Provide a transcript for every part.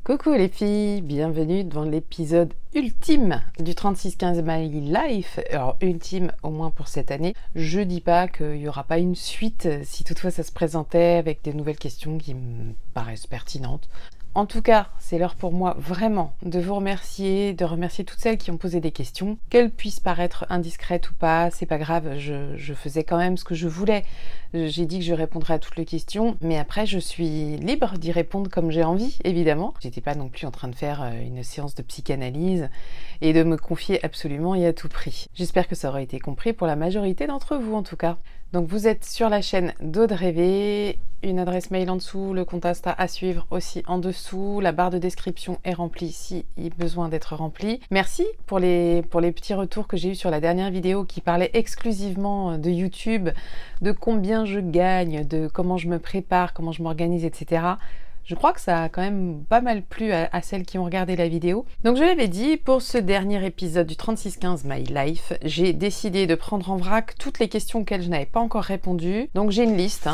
Coucou les filles, bienvenue dans l'épisode ultime du 3615 My Life. Alors ultime au moins pour cette année. Je dis pas qu'il n'y aura pas une suite si toutefois ça se présentait avec des nouvelles questions qui me paraissent pertinentes. En tout cas, c'est l'heure pour moi vraiment de vous remercier, de remercier toutes celles qui ont posé des questions. Qu'elles puissent paraître indiscrètes ou pas, c'est pas grave, je faisais quand même ce que je voulais. J'ai dit que je répondrais à toutes les questions, mais après je suis libre d'y répondre comme j'ai envie, évidemment. J'étais pas non plus en train de faire une séance de psychanalyse et de me confier absolument et à tout prix. J'espère que ça aura été compris pour la majorité d'entre vous en tout cas. Donc vous êtes sur la chaîne d'Aude Rêver, une adresse mail en dessous, le compte Insta à suivre aussi en dessous, la barre de description est remplie si il a besoin d'être remplie. Merci pour les petits retours que j'ai eu sur la dernière vidéo qui parlait exclusivement de YouTube, de combien je gagne, de comment je me prépare, comment je m'organise, etc. Je crois que ça a quand même pas mal plu à celles qui ont regardé la vidéo. Donc je l'avais dit, pour ce dernier épisode du 3615 My Life, j'ai décidé de prendre en vrac toutes les questions auxquelles je n'avais pas encore répondu. Donc j'ai une liste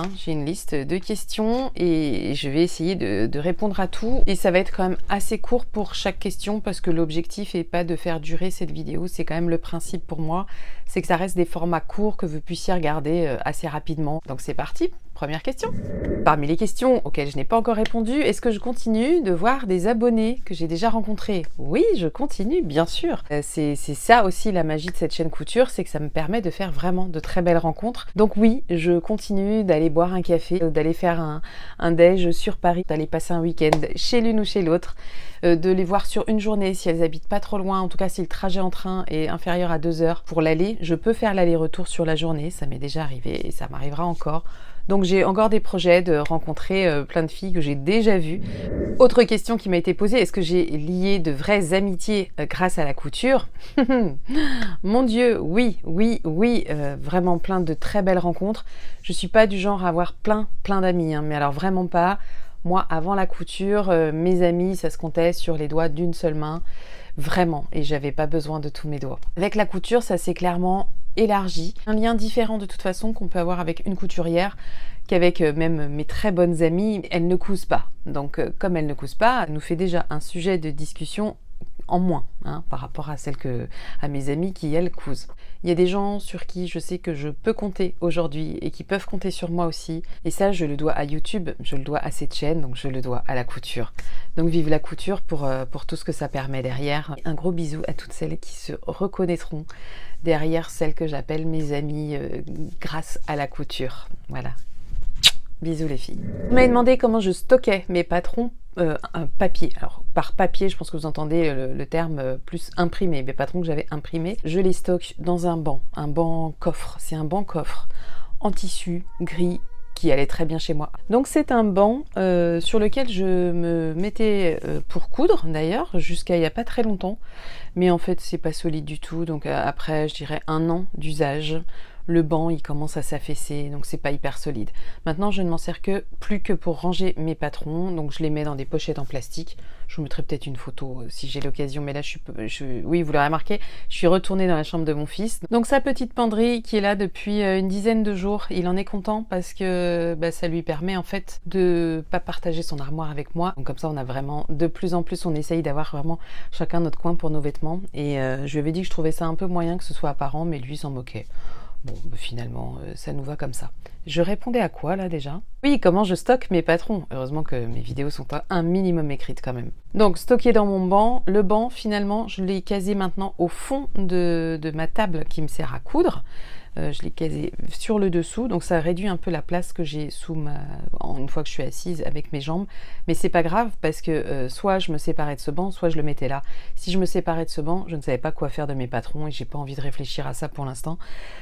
de questions et je vais essayer de répondre à tout. Et ça va être quand même assez court pour chaque question parce que l'objectif n'est pas de faire durer cette vidéo, c'est quand même le principe pour moi, c'est que ça reste des formats courts que vous puissiez regarder assez rapidement. Donc c'est parti. Première question. Parmi les questions auxquelles je n'ai pas encore répondu, est-ce que je continue de voir des abonnés que j'ai déjà rencontrés? Oui, je continue, bien sûr. C'est ça aussi la magie de cette chaîne couture, c'est que ça me permet de faire vraiment de très belles rencontres. Donc oui, je continue d'aller boire un café, d'aller faire un déj sur Paris, d'aller passer un week-end chez l'une ou chez l'autre, de les voir sur une journée si elles habitent pas trop loin, en tout cas si le trajet en train est inférieur à 2 heures. Pour l'aller, je peux faire l'aller-retour sur la journée, ça m'est déjà arrivé et ça m'arrivera encore. Donc j'ai encore des projets de rencontrer plein de filles que j'ai déjà vues. Autre question qui m'a été posée, est-ce que j'ai lié de vraies amitiés grâce à la couture? Mon Dieu, oui, vraiment plein de très belles rencontres. Je suis pas du genre à avoir plein d'amis, mais alors vraiment pas. Moi, avant la couture, mes amis, ça se comptait sur les doigts d'une seule main, vraiment, et j'avais pas besoin de tous mes doigts. Avec la couture, ça s'est clairement élargi. Un lien différent de toute façon qu'on peut avoir avec une couturière qu'avec même mes très bonnes amies. Elles ne cousent pas. Donc comme elles ne cousent pas, ça nous fait déjà un sujet de discussion en moins par rapport à mes amies qui elles cousent. Il y a des gens sur qui je sais que je peux compter aujourd'hui et qui peuvent compter sur moi aussi. Et ça, je le dois à YouTube, je le dois à cette chaîne, donc je le dois à la couture. Donc vive la couture pour tout ce que ça permet derrière. Un gros bisou à toutes celles qui se reconnaîtront derrière celles que j'appelle mes amies grâce à la couture. Voilà. Bisous les filles. Vous m'avez demandé comment je stockais mes patrons un papier. Alors par papier, je pense que vous entendez le terme plus imprimé. Mes patrons que j'avais imprimés, je les stocke dans un banc coffre. C'est un banc coffre en tissu gris qui allait très bien chez moi. Donc c'est un banc sur lequel je me mettais pour coudre d'ailleurs jusqu'à il n'y a pas très longtemps. Mais en fait c'est pas solide du tout. Donc après je dirais 1 an d'usage, le banc il commence à s'affaisser, donc c'est pas hyper solide. Maintenant je ne m'en sers plus que pour ranger mes patrons, donc je les mets dans des pochettes en plastique. Je vous mettrai peut-être une photo si j'ai l'occasion, mais là oui vous l'aurez remarqué, je suis retournée dans la chambre de mon fils. Donc sa petite penderie qui est là depuis une dizaine de jours, il en est content parce que ça lui permet en fait de pas partager son armoire avec moi. Donc comme ça on a vraiment, de plus en plus on essaye d'avoir vraiment chacun notre coin pour nos vêtements. Et je lui avais dit que je trouvais ça un peu moyen que ce soit apparent, mais lui s'en moquait. Bon, finalement, ça nous va comme ça. Je répondais à quoi, là, déjà? Oui, comment je stocke mes patrons. Heureusement que mes vidéos sont un minimum écrites, quand même. Donc, stocké dans mon banc. Le banc, finalement, je l'ai casé maintenant au fond de ma table qui me sert à coudre. Je l'ai casé sur le dessous, donc ça réduit un peu la place que j'ai une fois que je suis assise avec mes jambes. Mais c'est pas grave parce que soit je me séparais de ce banc, soit je le mettais là. Si je me séparais de ce banc, je ne savais pas quoi faire de mes patrons et j'ai pas envie de réfléchir à ça pour l'instant.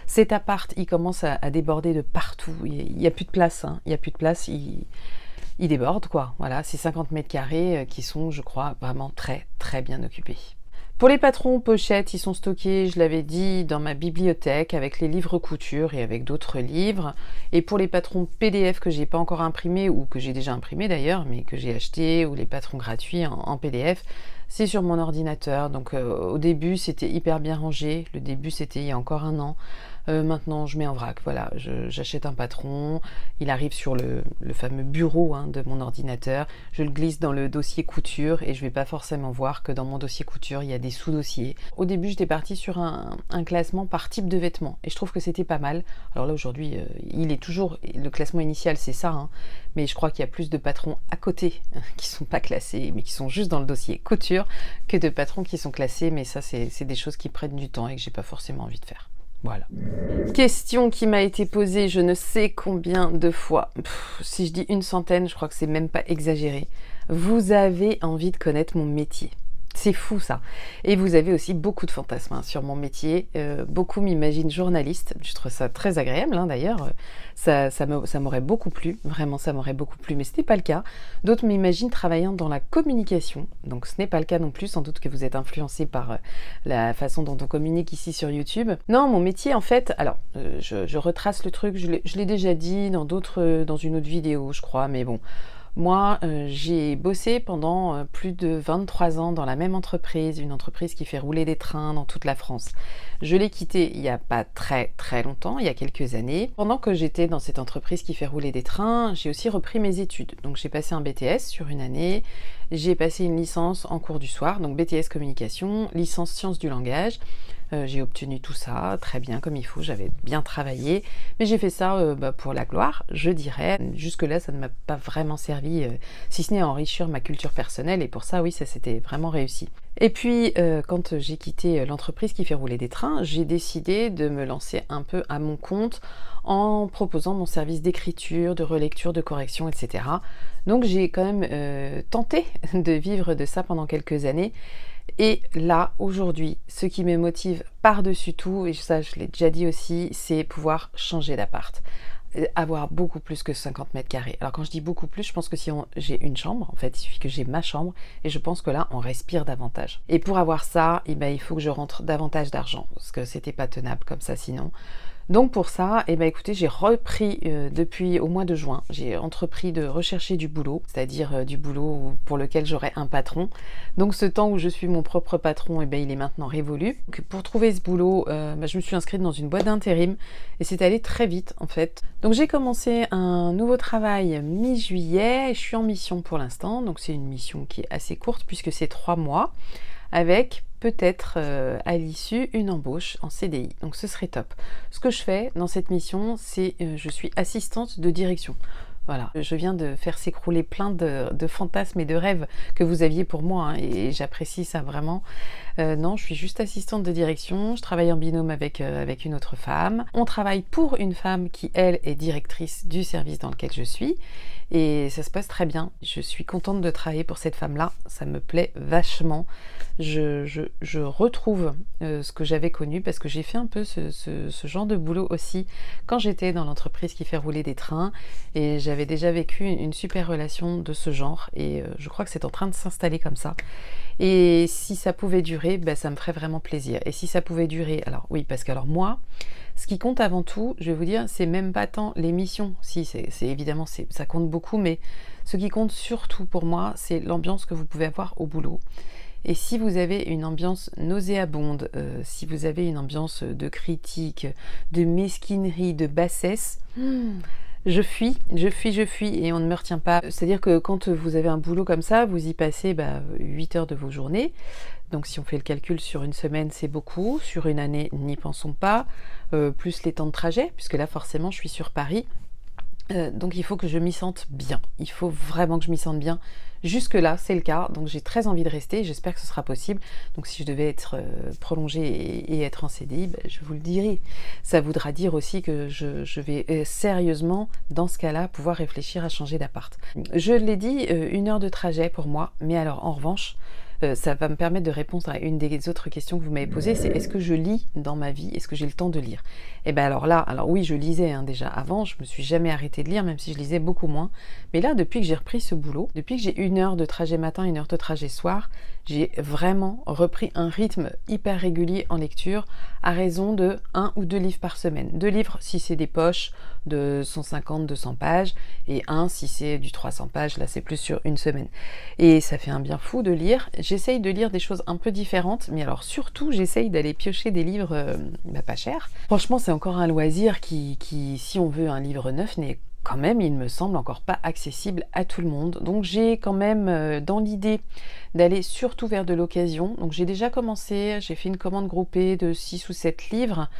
Cet appart, il commence à déborder de partout. Il n'y a plus de place, il n'y a plus de place. Il déborde, quoi. Voilà, c'est 50 mètres carrés qui sont, je crois, vraiment très bien occupés. Pour les patrons pochettes, ils sont stockés, je l'avais dit, dans ma bibliothèque avec les livres couture et avec d'autres livres. Et pour les patrons PDF que j'ai pas encore imprimés ou que j'ai déjà imprimés d'ailleurs, mais que j'ai achetés, ou les patrons gratuits en PDF, c'est sur mon ordinateur. Donc au début, c'était hyper bien rangé. Le début, c'était il y a encore 1 an. Maintenant, je mets en vrac. Voilà, j'achète un patron, il arrive sur le fameux bureau de mon ordinateur, je le glisse dans le dossier couture et je vais pas forcément voir que dans mon dossier couture, il y a des sous-dossiers. Au début, j'étais partie sur un classement par type de vêtements et je trouve que c'était pas mal. Alors là, aujourd'hui, il est toujours, le classement initial, c'est ça, mais je crois qu'il y a plus de patrons à côté qui sont pas classés, mais qui sont juste dans le dossier couture, que de patrons qui sont classés, mais ça, c'est des choses qui prennent du temps et que j'ai pas forcément envie de faire. Voilà. Question qui m'a été posée je ne sais combien de fois. Si je dis une centaine, je crois que c'est même pas exagéré. Vous avez envie de connaître mon métier. C'est fou ça. Et vous avez aussi beaucoup de fantasmes sur mon métier. Beaucoup m'imaginent journaliste. Je trouve ça très agréable d'ailleurs. Ça m'aurait beaucoup plu. Vraiment, ça m'aurait beaucoup plu. Mais ce n'est pas le cas. D'autres m'imaginent travaillant dans la communication. Donc ce n'est pas le cas non plus. Sans doute que vous êtes influencé par la façon dont on communique ici sur YouTube. Non, mon métier en fait... Alors, je retrace le truc. Je l'ai déjà dit dans une autre vidéo, je crois. Mais bon... Moi, j'ai bossé pendant plus de 23 ans dans la même entreprise, une entreprise qui fait rouler des trains dans toute la France. Je l'ai quittée il n'y a pas très très longtemps, il y a quelques années. Pendant que j'étais dans cette entreprise qui fait rouler des trains, j'ai aussi repris mes études. Donc j'ai passé un BTS sur une année, j'ai passé une licence en cours du soir, donc BTS communication, licence sciences du langage. J'ai obtenu tout ça très bien comme il faut, j'avais bien travaillé, mais j'ai fait ça pour la gloire, je dirais. Jusque-là, ça ne m'a pas vraiment servi, si ce n'est à enrichir ma culture personnelle, et pour ça, oui, ça s'était vraiment réussi. Et puis, quand j'ai quitté l'entreprise qui fait rouler des trains, j'ai décidé de me lancer un peu à mon compte en proposant mon service d'écriture, de relecture, de correction, etc. Donc j'ai quand même tenté de vivre de ça pendant quelques années. Et là, aujourd'hui, ce qui me motive par-dessus tout, et ça je l'ai déjà dit aussi, c'est pouvoir changer d'appart. Avoir beaucoup plus que 50 mètres carrés. Alors quand je dis beaucoup plus, je pense que si j'ai une chambre, en fait, il suffit que j'ai ma chambre, et je pense que là, on respire davantage. Et pour avoir ça, il faut que je rentre davantage d'argent, parce que c'était pas tenable comme ça sinon. Donc pour ça, écoutez, j'ai repris depuis au mois de juin, j'ai entrepris de rechercher du boulot, c'est-à-dire du boulot pour lequel j'aurai un patron. Donc ce temps où je suis mon propre patron, il est maintenant révolu. Donc, pour trouver ce boulot, je me suis inscrite dans une boîte d'intérim et c'est allé très vite en fait. Donc j'ai commencé un nouveau travail mi-juillet, je suis en mission pour l'instant, donc c'est une mission qui est assez courte puisque c'est 3 mois, avec peut-être à l'issue une embauche en CDI, donc ce serait top. Ce que je fais dans cette mission, c'est je suis assistante de direction. Voilà, je viens de faire s'écrouler plein de fantasmes et de rêves que vous aviez pour moi, et j'apprécie ça vraiment. Non, je suis juste assistante de direction, je travaille en binôme avec une autre femme. On travaille pour une femme qui, elle, est directrice du service dans lequel je suis, et ça se passe très bien. Je suis contente de travailler pour cette femme-là, ça me plaît vachement. Je retrouve ce que j'avais connu, parce que j'ai fait un peu ce genre de boulot aussi quand j'étais dans l'entreprise qui fait rouler des trains, et j'avais déjà vécu une super relation de ce genre, et je crois que c'est en train de s'installer comme ça. Et si ça pouvait durer, ça me ferait vraiment plaisir. Et si ça pouvait durer, alors oui, parce que alors moi, ce qui compte avant tout, je vais vous dire, c'est même pas tant les missions. Si, c'est évidemment, ça compte beaucoup, mais ce qui compte surtout pour moi, c'est l'ambiance que vous pouvez avoir au boulot. Et si vous avez une ambiance nauséabonde, si vous avez une ambiance de critique, de mesquinerie, de bassesse, je fuis, et on ne me retient pas. C'est-à-dire que quand vous avez un boulot comme ça, vous y passez 8 heures de vos journées. Donc si on fait le calcul sur une semaine, c'est beaucoup. Sur une année, n'y pensons pas. Plus les temps de trajet, puisque là forcément je suis sur Paris. Donc il faut que je m'y sente bien. Il faut vraiment que je m'y sente bien. Jusque-là, c'est le cas. Donc j'ai très envie de rester. J'espère que ce sera possible. Donc si je devais être prolongée et être en CDI, je vous le dirai. Ça voudra dire aussi que je vais sérieusement, dans ce cas-là, pouvoir réfléchir à changer d'appart. Je l'ai dit, 1 heure de trajet pour moi. Mais alors, en revanche, ça va me permettre de répondre à une des autres questions que vous m'avez posées, c'est est-ce que je lis dans ma vie? Est-ce que j'ai le temps de lire? Et alors oui, je lisais déjà avant, je me suis jamais arrêtée de lire, même si je lisais beaucoup moins. Mais là, depuis que j'ai repris ce boulot, depuis que j'ai 1 heure de trajet matin, 1 heure de trajet soir, j'ai vraiment repris un rythme hyper régulier en lecture, à raison de 1 ou 2 livres par semaine. 2 livres si c'est des poches de 150-200 pages, et 1 si c'est du 300 pages, là c'est plus sur une semaine. Et ça fait un bien fou de lire. j'essaye de lire des choses un peu différentes, mais alors surtout j'essaye d'aller piocher des livres pas chers. Franchement, c'est encore un loisir qui, si on veut un livre neuf, n'est quand même, il me semble, encore pas accessible à tout le monde. Donc j'ai quand même dans l'idée d'aller surtout vers de l'occasion. Donc j'ai déjà commencé, j'ai fait une commande groupée de 6 ou 7 livres.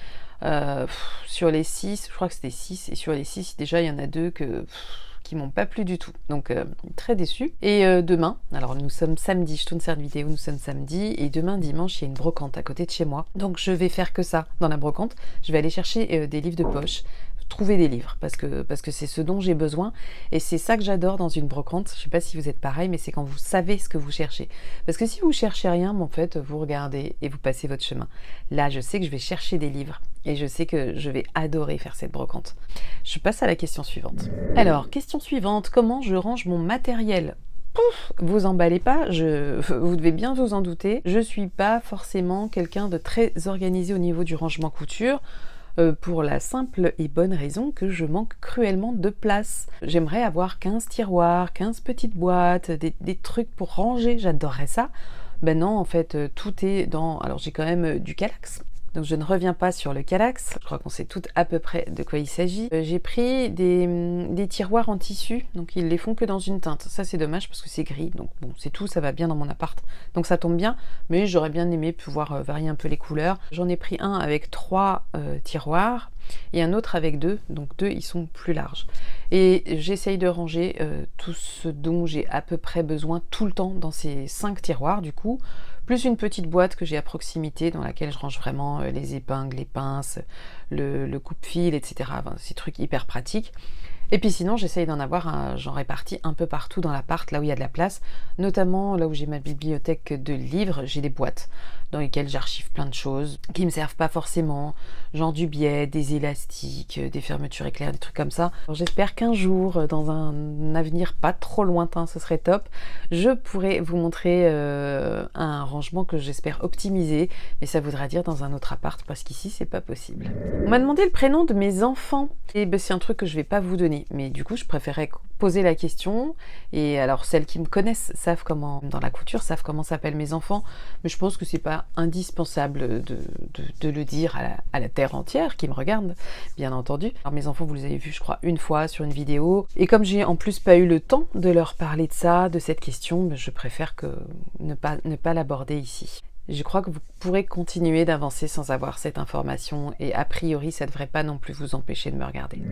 Sur les 6, je crois que c'était 6, et sur les 6, déjà il y en a 2 qui m'ont pas plu du tout, donc très déçue. Et demain, alors nous sommes samedi, je tourne cette vidéo, nous sommes samedi, et demain dimanche il y a une brocante à côté de chez moi, donc je vais faire que ça dans la brocante. Je vais aller chercher des livres de poche, trouver des livres, parce que c'est ce dont j'ai besoin, et c'est ça que j'adore dans une brocante. Je sais pas si vous êtes pareil, mais c'est quand vous savez ce que vous cherchez, parce que si vous cherchez rien, en fait vous regardez et vous passez votre chemin. Là je sais que je vais chercher des livres, et je sais que je vais adorer faire cette brocante. Je passe à la question suivante. Alors, question suivante, comment je range mon matériel? Pouf, vous emballez pas, vous devez bien vous en douter, je suis pas forcément quelqu'un de très organisé au niveau du rangement couture, pour la simple et bonne raison que je manque cruellement de place. J'aimerais avoir 15 tiroirs, 15 petites boîtes, des trucs pour ranger, j'adorerais ça. Ben non, en fait, tout est dans... Alors j'ai quand même du Kallax, donc je ne reviens pas sur le Kallax, je crois qu'on sait toutes à peu près de quoi il s'agit. J'ai pris des tiroirs en tissu, donc ils les font que dans une teinte. Ça c'est dommage parce que c'est gris, donc bon c'est tout, ça va bien dans mon appart, donc ça tombe bien, mais j'aurais bien aimé pouvoir varier un peu les couleurs. J'en ai pris un avec 3 tiroirs et un autre avec 2, donc 2 ils sont plus larges. Et j'essaye de ranger tout ce dont j'ai à peu près besoin tout le temps dans ces 5 tiroirs du coup, plus une petite boîte que j'ai à proximité dans laquelle je range vraiment les épingles, les pinces, le coupe-fil, etc. Enfin, ces trucs hyper pratiques. Et puis sinon, j'essaye d'en avoir, j'en répartis un peu partout dans l'appart, là où il y a de la place, notamment là où j'ai ma bibliothèque de livres, j'ai des boîtes dans lesquelles j'archive plein de choses qui me servent pas forcément, genre du biais, des élastiques, des fermetures éclairs, des trucs comme ça. J'espère qu'un jour, dans un avenir pas trop lointain, ce serait top, je pourrais vous montrer un rangement que j'espère optimiser, mais ça voudra dire dans un autre appart, parce qu'ici c'est pas possible. On m'a demandé le prénom de mes enfants, et ben, c'est un truc que je vais pas vous donner, mais du coup je préférais poser la question. Et alors celles qui me connaissent savent comment, dans la couture, savent comment s'appellent mes enfants, mais je pense que c'est pas indispensable de le dire à la terre entière qui me regarde, bien entendu. Alors mes enfants, vous les avez vus je crois une fois sur une vidéo, et comme j'ai en plus pas eu le temps de leur parler de ça, de cette question, ben, je préfère ne pas l'aborder ici. Je crois que vous pourrez continuer d'avancer sans avoir cette information, et a priori ça ne devrait pas non plus vous empêcher de me regarder.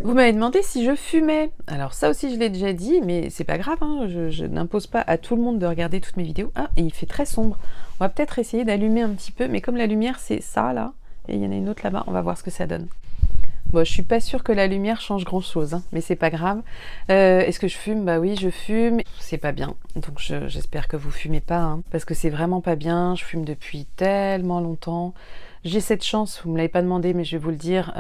Vous m'avez demandé si je fumais. Alors ça aussi je l'ai déjà dit, mais c'est pas grave, hein, je n'impose pas à tout le monde de regarder toutes mes vidéos. Ah, et il fait très sombre. On va peut-être essayer d'allumer un petit peu, mais comme la lumière c'est ça là, et il y en a une autre là-bas, on va voir ce que ça donne. Bon, je suis pas sûre que la lumière change grand chose, hein, mais c'est pas grave. Est-ce que je fume? Bah oui, je fume. C'est pas bien, donc j'espère que vous fumez pas, hein, parce que c'est vraiment pas bien. Je fume depuis tellement longtemps. J'ai cette chance, vous me l'avez pas demandé, mais je vais vous le dire,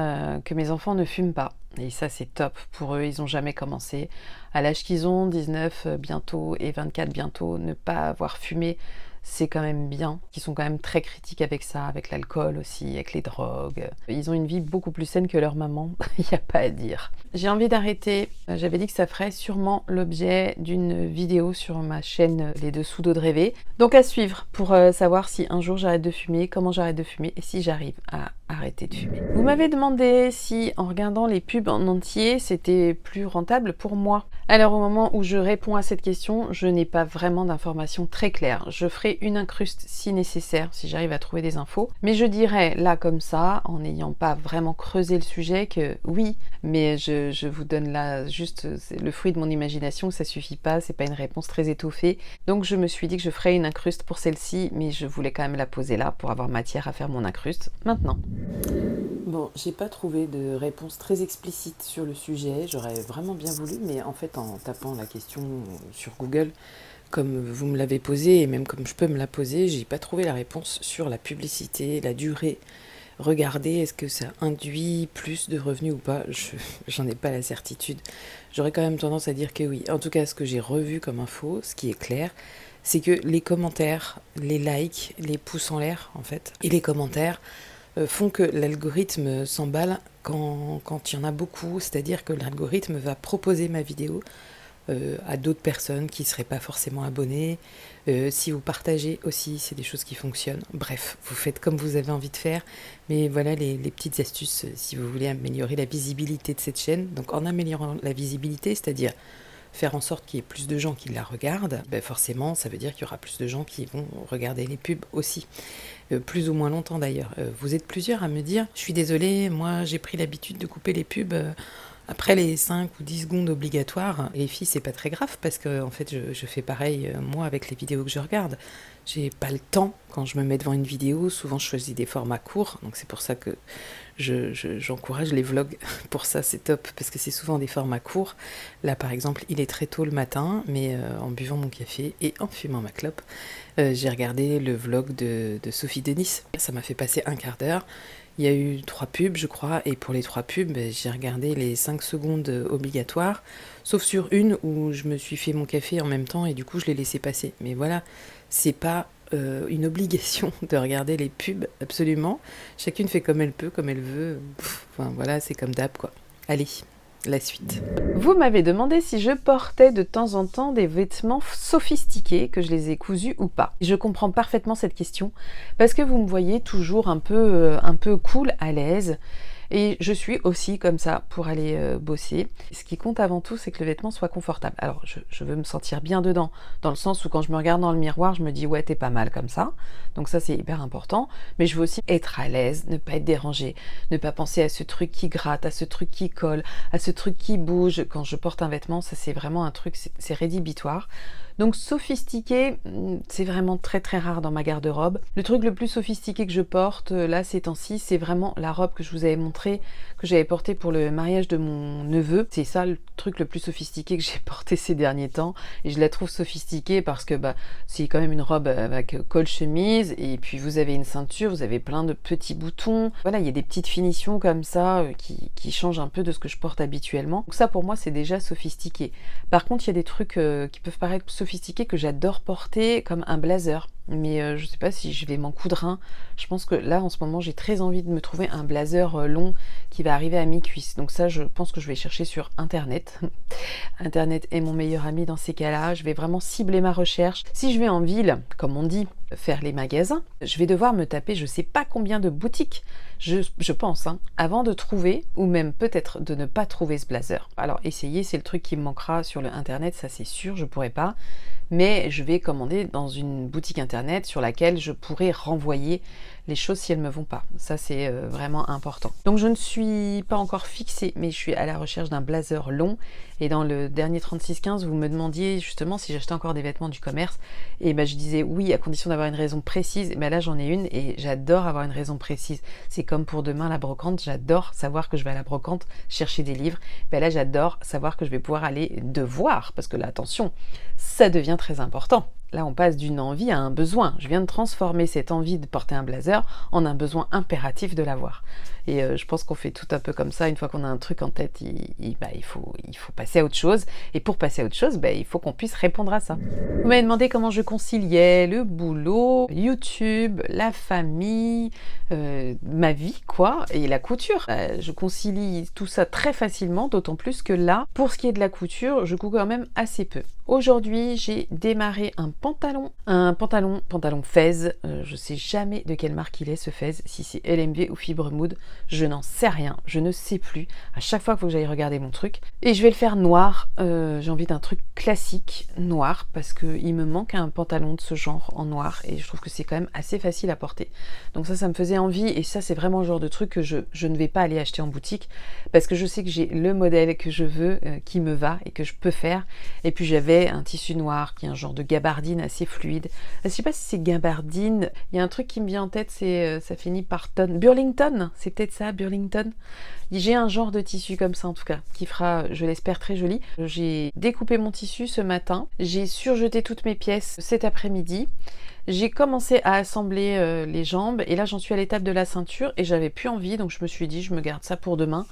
que mes enfants ne fument pas. Et ça c'est top pour eux, ils ont jamais commencé. À l'âge qu'ils ont, 19 bientôt et 24 bientôt, ne pas avoir fumé, c'est quand même bien. Ils sont quand même très critiques avec ça, avec l'alcool aussi, avec les drogues. Ils ont une vie beaucoup plus saine que leur maman, il n'y a pas à dire. J'ai envie d'arrêter. J'avais dit que ça ferait sûrement l'objet d'une vidéo sur ma chaîne Les Dessous d'Aude Rêvée. Donc à suivre pour savoir si un jour j'arrête de fumer, comment j'arrête de fumer et si j'arrive à arrêter de fumer. Vous m'avez demandé si en regardant les pubs en entier, c'était plus rentable pour moi. Alors au moment où je réponds à cette question, je n'ai pas vraiment d'informations très claires. Je ferai une incruste si nécessaire, si j'arrive à trouver des infos. Mais je dirais là comme ça, en n'ayant pas vraiment creusé le sujet, que oui, mais je vous donne là juste le fruit de mon imagination, ça suffit pas, c'est pas une réponse très étoffée. Donc je me suis dit que je ferais une incruste pour celle-ci, mais je voulais quand même la poser là pour avoir matière à faire mon incruste maintenant. Bon, j'ai pas trouvé de réponse très explicite sur le sujet, j'aurais vraiment bien voulu, mais en fait en tapant la question sur Google, comme vous me l'avez posée et même comme je peux me la poser, j'ai pas trouvé la réponse sur la publicité, la durée. Regardez, est-ce que ça induit plus de revenus ou pas? J'en ai pas la certitude. J'aurais quand même tendance à dire que oui. En tout cas, ce que j'ai revu comme info, ce qui est clair, c'est que les commentaires, les likes, les pouces en l'air en fait, et les commentaires font que l'algorithme s'emballe quand il y en a beaucoup, c'est-à-dire que l'algorithme va proposer ma vidéo à d'autres personnes qui ne seraient pas forcément abonnées. Si vous partagez aussi, c'est des choses qui fonctionnent. Bref, vous faites comme vous avez envie de faire. Mais voilà les petites astuces si vous voulez améliorer la visibilité de cette chaîne. Donc en améliorant la visibilité, c'est-à-dire faire en sorte qu'il y ait plus de gens qui la regardent, forcément ça veut dire qu'il y aura plus de gens qui vont regarder les pubs aussi. Plus ou moins longtemps d'ailleurs. Vous êtes plusieurs à me dire, je suis désolée, moi j'ai pris l'habitude de couper les pubs après les 5 ou 10 secondes obligatoires. Les filles, c'est pas très grave parce que en fait je fais pareil moi avec les vidéos que je regarde. J'ai pas le temps quand je me mets devant une vidéo, souvent je choisis des formats courts, donc c'est pour ça que j'encourage les vlogs. Pour ça c'est top parce que c'est souvent des formats courts. Là par exemple il est très tôt le matin, mais en buvant mon café et en fumant ma clope, j'ai regardé le vlog de Sophie Denis. Ça m'a fait passer un quart d'heure. Il y a eu 3 pubs je crois, et pour les 3 pubs j'ai regardé les 5 secondes obligatoires, sauf sur une où je me suis fait mon café en même temps et du coup je l'ai laissé passer. Mais voilà, c'est pas une obligation de regarder les pubs, absolument. Chacune fait comme elle peut, comme elle veut. Enfin voilà, c'est comme d'hab quoi. Allez, la suite. Vous m'avez demandé si je portais de temps en temps des vêtements sophistiqués, que je les ai cousus ou pas. Je comprends parfaitement cette question parce que vous me voyez toujours un peu cool, à l'aise. Et je suis aussi comme ça pour aller bosser. Ce qui compte avant tout, c'est que le vêtement soit confortable. Alors, je veux me sentir bien dedans, dans le sens où quand je me regarde dans le miroir, je me dis « ouais, t'es pas mal comme ça ». Donc ça, c'est hyper important. Mais je veux aussi être à l'aise, ne pas être dérangée, ne pas penser à ce truc qui gratte, à ce truc qui colle, à ce truc qui bouge. Quand je porte un vêtement, ça c'est vraiment un truc, c'est rédhibitoire. Donc sophistiqué, c'est vraiment très très rare dans ma garde-robe. Le truc le plus sophistiqué que je porte là ces temps-ci, c'est vraiment la robe que je vous avais montrée, que j'avais portée pour le mariage de mon neveu. C'est ça le truc le plus sophistiqué que j'ai porté ces derniers temps. Et je la trouve sophistiquée parce que c'est quand même une robe avec col chemise, et puis vous avez une ceinture, vous avez plein de petits boutons. Voilà, il y a des petites finitions comme ça qui changent un peu de ce que je porte habituellement. Donc ça pour moi c'est déjà sophistiqué. Par contre il y a des trucs qui peuvent paraître sophistiqués que j'adore porter, comme un blazer. Mais je sais pas si je vais m'en coudre un. Je pense que là en ce moment j'ai très envie de me trouver un blazer long qui va arriver à mi-cuisse. Donc ça je pense que je vais chercher sur internet. Internet est mon meilleur ami dans ces cas-là. Je vais vraiment cibler ma recherche. Si je vais en ville, comme on dit, faire les magasins, je vais devoir me taper je sais pas combien de boutiques, je pense, avant de trouver, ou même peut-être de ne pas trouver ce blazer. Alors essayer, c'est le truc qui me manquera sur le internet, ça c'est sûr, je pourrais pas. Mais je vais commander dans une boutique internet sur laquelle je pourrai renvoyer les choses si elles ne me vont pas. Ça c'est vraiment important. Donc je ne suis pas encore fixée, mais je suis à la recherche d'un blazer long. Et dans le dernier 3615, vous me demandiez justement si j'achetais encore des vêtements du commerce. Et je disais oui, à condition d'avoir une raison précise. Et là j'en ai une et j'adore avoir une raison précise. C'est comme pour demain la brocante, j'adore savoir que je vais à la brocante chercher des livres. Là j'adore savoir que je vais pouvoir aller devoir, parce que là attention, ça devient très important. Là, on passe d'une envie à un besoin. Je viens de transformer cette envie de porter un blazer en un besoin impératif de l'avoir. Et je pense qu'on fait tout un peu comme ça. Une fois qu'on a un truc en tête, il faut passer à autre chose. Et pour passer à autre chose, il faut qu'on puisse répondre à ça. Vous m'avez demandé comment je conciliais le boulot, YouTube, la famille, ma vie, quoi, et la couture. Je concilie tout ça très facilement, d'autant plus que là, pour ce qui est de la couture, je couds quand même assez peu. Aujourd'hui, j'ai démarré un pantalon Fez. Je sais jamais de quelle marque il est ce Fez, si c'est LMV ou Fibre Mood, je n'en sais rien, je ne sais plus. À chaque fois qu'il faut que j'aille regarder mon truc. Et je vais le faire noir. J'ai envie d'un truc classique noir parce qu'il me manque un pantalon de ce genre en noir et je trouve que c'est quand même assez facile à porter. Donc ça me faisait envie, et ça c'est vraiment le genre de truc que je ne vais pas aller acheter en boutique parce que je sais que j'ai le modèle que je veux, qui me va et que je peux faire. Et puis j'avais un tissu noir qui est un genre de gabardine assez fluide. Je sais pas si c'est gabardine, il y a un truc qui me vient en tête, c'est ça finit par tonne. Burlington, c'est peut-être ça, Burlington. J'ai un genre de tissu comme ça en tout cas, qui fera, je l'espère, très joli. J'ai découpé mon tissu ce matin, j'ai surjeté toutes mes pièces cet après-midi. J'ai commencé à assembler les jambes et là j'en suis à l'étape de la ceinture et j'avais plus envie, donc je me suis dit je me garde ça pour demain.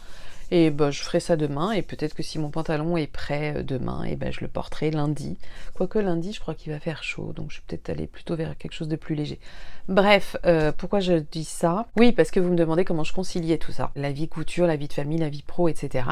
Et je ferai ça demain, et peut-être que si mon pantalon est prêt demain, et je le porterai lundi. Quoique lundi, je crois qu'il va faire chaud, donc je vais peut-être aller plutôt vers quelque chose de plus léger. Bref, pourquoi je dis ça? Oui, parce que vous me demandez comment je conciliais tout ça. La vie couture, la vie de famille, la vie pro, etc.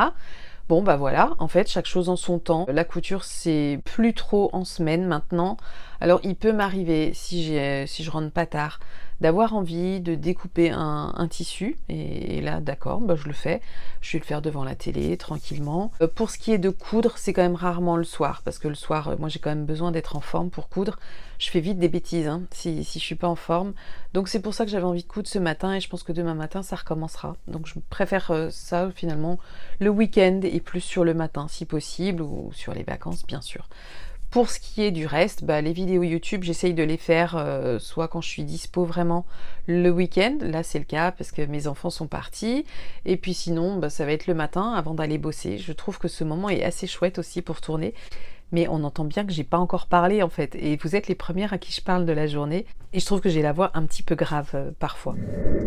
Bon bah voilà, en fait chaque chose en son temps. La couture c'est plus trop en semaine maintenant. Alors il peut m'arriver si je rentre pas tard d'avoir envie de découper un tissu et là d'accord, bah, je le fais. Je vais le faire devant la télé tranquillement. Pour ce qui est de coudre, c'est quand même rarement le soir parce que le soir moi j'ai quand même besoin d'être en forme pour coudre. Je fais vite des bêtises hein, si je suis pas en forme. Donc c'est pour ça que j'avais envie de coudre ce matin et je pense que demain matin ça recommencera. Donc je préfère ça finalement le week-end et plus sur le matin si possible ou sur les vacances bien sûr. Pour ce qui est du reste, bah, les vidéos YouTube, j'essaye de les faire soit quand je suis dispo vraiment le week-end, là c'est le cas parce que mes enfants sont partis, et puis sinon bah, ça va être le matin avant d'aller bosser. Je trouve que ce moment est assez chouette aussi pour tourner. Mais on entend bien que j'ai pas encore parlé en fait, et vous êtes les premières à qui je parle de la journée, et je trouve que j'ai la voix un petit peu grave parfois.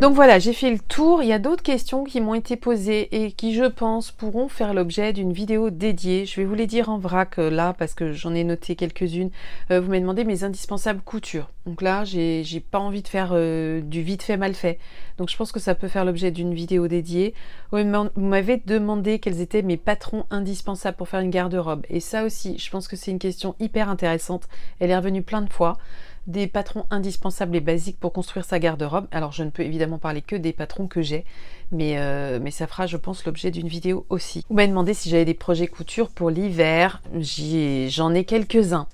Donc voilà, j'ai fait le tour. Il y a d'autres questions qui m'ont été posées et qui je pense pourront faire l'objet d'une vidéo dédiée. Je vais vous les dire en vrac là parce que j'en ai noté quelques-unes. Vous m'avez demandé mes indispensables coutures. Donc là, j'ai pas envie de faire du vite fait mal fait. Donc je pense que ça peut faire l'objet d'une vidéo dédiée. Vous m'avez demandé quels étaient mes patrons indispensables pour faire une garde-robe. Et ça aussi, je pense que c'est une question hyper intéressante. Elle est revenue plein de fois. Des patrons indispensables et basiques pour construire sa garde-robe. Alors je ne peux évidemment parler que des patrons que j'ai, mais ça fera je pense l'objet d'une vidéo aussi. Vous m'avez demandé si j'avais des projets couture pour l'hiver. J'en ai quelques-uns.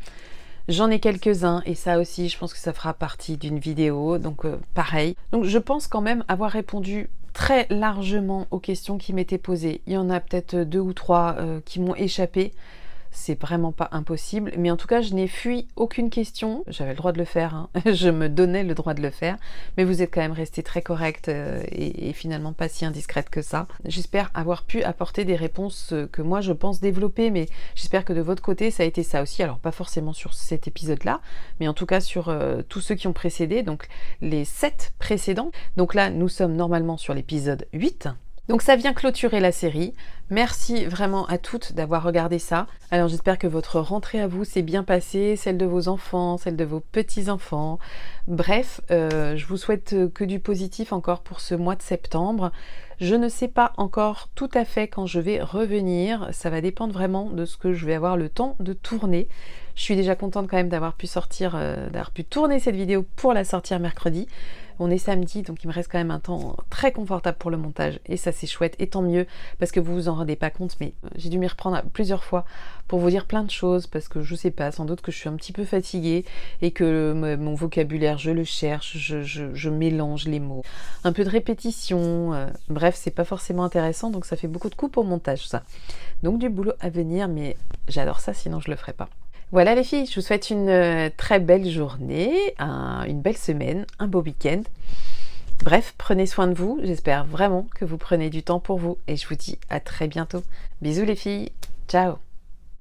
J'en ai quelques-uns et ça aussi je pense que ça fera partie d'une vidéo, donc pareil. Donc je pense quand même avoir répondu très largement aux questions qui m'étaient posées. Il y en a peut-être 2 ou 3 qui m'ont échappé. C'est vraiment pas impossible, mais en tout cas je n'ai fui aucune question. J'avais le droit de le faire, hein. Je me donnais le droit de le faire, mais vous êtes quand même resté très correct et finalement pas si indiscrète que ça. J'espère avoir pu apporter des réponses que moi je pense développer, mais j'espère que de votre côté ça a été ça aussi. Alors pas forcément sur cet épisode là, mais en tout cas sur tous ceux qui ont précédé, donc les 7 précédents. Donc là nous sommes normalement sur l'épisode 8. Donc ça vient clôturer la série. Merci vraiment à toutes d'avoir regardé ça. Alors j'espère que votre rentrée à vous s'est bien passée, celle de vos enfants, celle de vos petits-enfants. Bref, je vous souhaite que du positif encore pour ce mois de septembre. Je ne sais pas encore tout à fait quand je vais revenir. Ça va dépendre vraiment de ce que je vais avoir le temps de tourner. Je suis déjà contente quand même d'avoir pu tourner cette vidéo pour la sortir mercredi. On est samedi, donc il me reste quand même un temps très confortable pour le montage et ça c'est chouette et tant mieux parce que vous vous en rendez pas compte, mais j'ai dû m'y reprendre plusieurs fois pour vous dire plein de choses parce que je sais pas, sans doute que je suis un petit peu fatiguée et que mon vocabulaire je le cherche, je mélange les mots, un peu de répétition, bref c'est pas forcément intéressant donc ça fait beaucoup de coups au montage ça. Donc du boulot à venir, mais j'adore ça sinon je le ferais pas. Voilà les filles, je vous souhaite une très belle journée, une belle semaine, un beau week-end. Bref, prenez soin de vous, j'espère vraiment que vous prenez du temps pour vous et je vous dis à très bientôt. Bisous les filles, ciao!